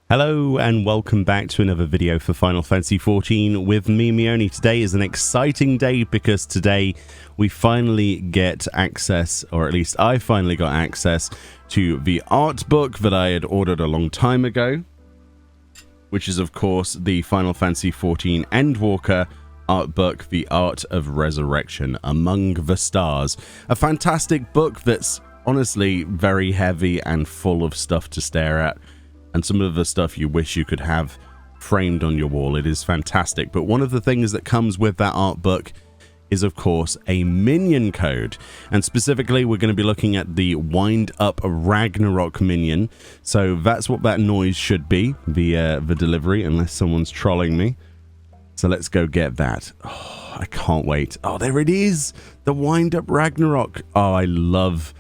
Hello and welcome back to another video for Final Fantasy XIV with me, Meoni. Today is an exciting day because today we finally get access, or at least I finally got access to the art book that I had ordered a long time ago, which is of course the Final Fantasy XIV Endwalker art book, The Art of Resurrection Among the Stars. A fantastic book that's honestly very heavy and full of stuff to stare at. And some of the stuff you wish you could have framed on your wall. It is fantastic. But one of the things that comes with that art book is, of course, a minion code. And specifically, we're going to be looking at the Wind Up Ragnarok Minion. So that's what that noise should be, the delivery, unless someone's trolling me. So let's go get that. Oh, I can't wait. Oh, there it is. The Wind Up Ragnarok. Oh, I love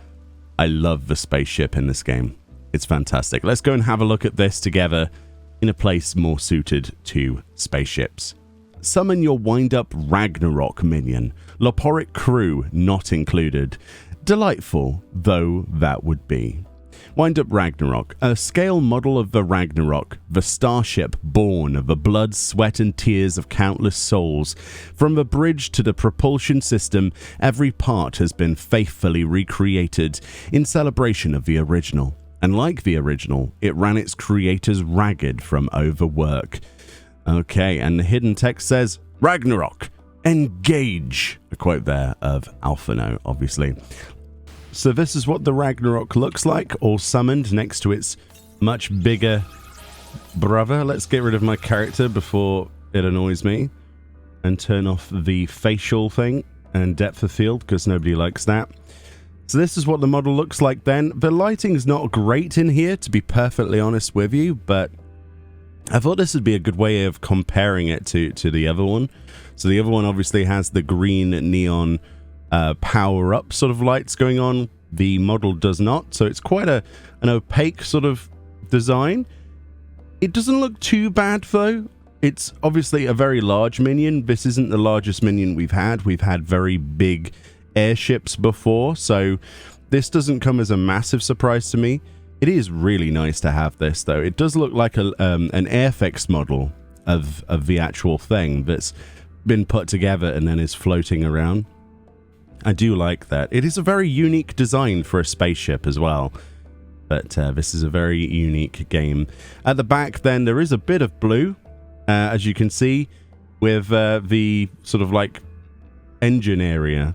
the spaceship in this game. It's fantastic. Let's go and have a look at this together in a place more suited to spaceships. Summon your Wind Up Ragnarok minion. Loporic crew not included. Delightful though that would be. Wind Up Ragnarok, a scale model of the Ragnarok, the starship born of the blood, sweat and tears of countless souls. From the bridge to the propulsion system, every part has been faithfully recreated in celebration of the original. And like the original, it ran its creators ragged from overwork. Okay, and the hidden text says, Ragnarok, engage! A quote there of Alphino, obviously. So this is what the Ragnarok looks like, all summoned next to its much bigger brother. Let's get rid of my character before it annoys me. And turn off the facial thing and depth of field, because nobody likes that. So this is what the model looks like then. The lighting's not great in here, to be perfectly honest with you, but I thought this would be a good way of comparing it to the other one. So the other one obviously has the green neon power-up sort of lights going on. The model does not, so it's quite an opaque sort of design. It doesn't look too bad though. It's obviously a very large minion. This isn't the largest minion we've had. We've had very big airships before, so this doesn't come as a massive surprise to me. It is really nice to have this though. It does look like an Airfix model of the actual thing that's been put together and then is floating around. I do like that. It is a very unique design for a spaceship as well, but this is a very unique game. At the back then there is a bit of blue, as you can see, with the sort of like engine area.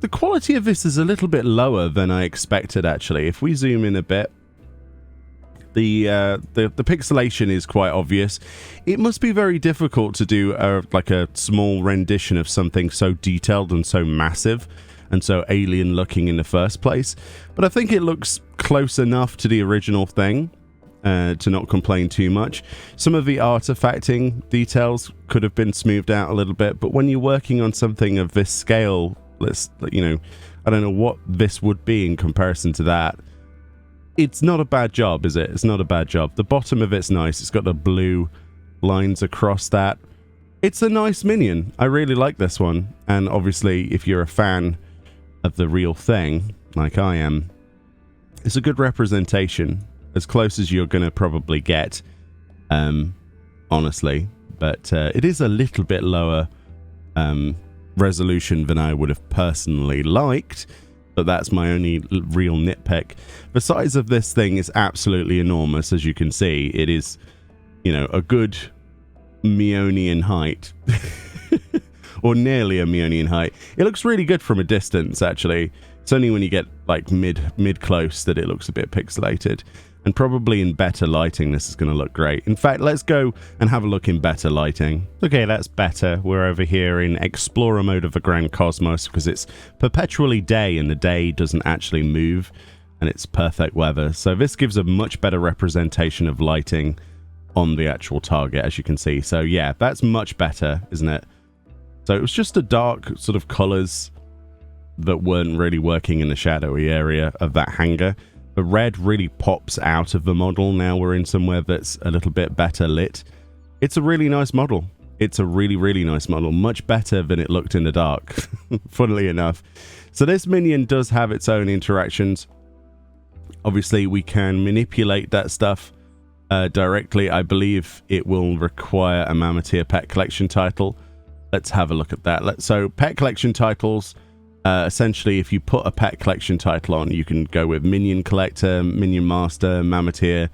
The quality of this is a little bit lower than I expected, actually. If we zoom in a bit, the pixelation is quite obvious. It must be very difficult to do like a small rendition of something so detailed and so massive and so alien looking in the first place. But I think it looks close enough to the original thing to not complain too much. Some of the artifacting details could have been smoothed out a little bit, but when you're working on something of this scale, I don't know what this would be in comparison to that. It's not a bad job, is it? It's not a bad job. The bottom of it's nice. It's got the blue lines across that. It's a nice minion. I really like this one. And obviously, if you're a fan of the real thing, like I am, it's a good representation. As close as you're going to probably get, honestly. But it is a little bit lower resolution than I would have personally liked, but that's my only real nitpick. The size of this thing is absolutely enormous, as you can see. It is, a good Meoni in height, or nearly a Meoni in height. It looks really good from a distance, actually. It's only when you get like mid close that it looks a bit pixelated. And probably in better lighting, this is going to look great. In fact, let's go and have a look in better lighting. Okay, that's better. We're over here in Explorer mode of the Grand Cosmos because it's perpetually day and the day doesn't actually move and it's perfect weather. So this gives a much better representation of lighting on the actual target, as you can see. So yeah, that's much better, isn't it? So it was just the dark sort of colors that weren't really working in the shadowy area of that hangar. The red really pops out of the model. Now we're in somewhere that's a little bit better lit. It's a really nice model. It's a really, really nice model. Much better than it looked in the dark, funnily enough. So this minion does have its own interactions. Obviously, we can manipulate that stuff directly. I believe it will require a Mammotheer pet collection title. Let's have a look at that. So pet collection titles, essentially if you put a pet collection title on, you can go with Minion Collector, Minion Master, Mammotheer,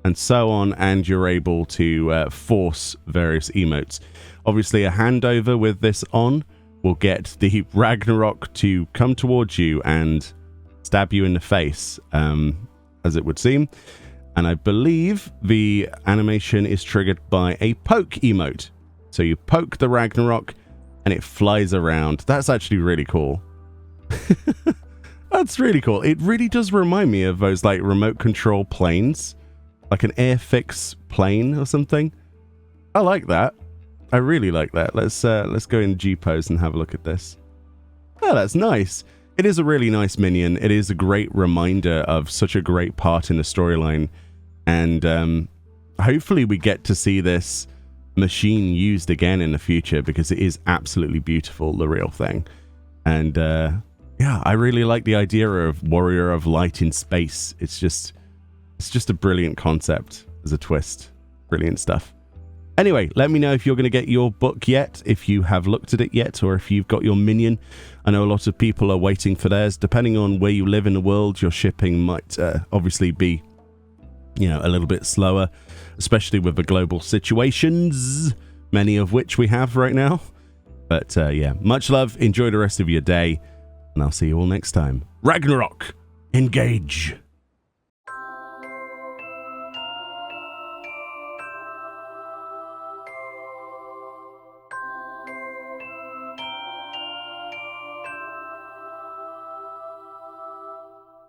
and so on, and you're able to force various emotes. Obviously a handover with this on will get the Ragnarok to come towards you and stab you in the face, as it would seem. And I believe the animation is triggered by a poke emote. So you poke the Ragnarok and it flies around. That's actually really cool. That's really cool. It really does remind me of those like remote control planes, like an Airfix plane or something. I like that. I really like that. Let's go in G pose and have a look at this. Oh, that's nice. It is a really nice minion. It is a great reminder of such a great part in the storyline, and hopefully we get to see this machine used again in the future, because it is absolutely beautiful, the real thing. And yeah, I really like the idea of Warrior of Light in space. It's just a brilliant concept as a twist. Brilliant stuff. Anyway, let me know if you're going to get your book yet, if you have looked at it yet, or if you've got your minion. I know a lot of people are waiting for theirs. Depending on where you live in the world, your shipping might obviously be, you know, a little bit slower, especially with the global situations, many of which we have right now. But yeah, much love. Enjoy the rest of your day, and I'll see you all next time. Ragnarok, engage.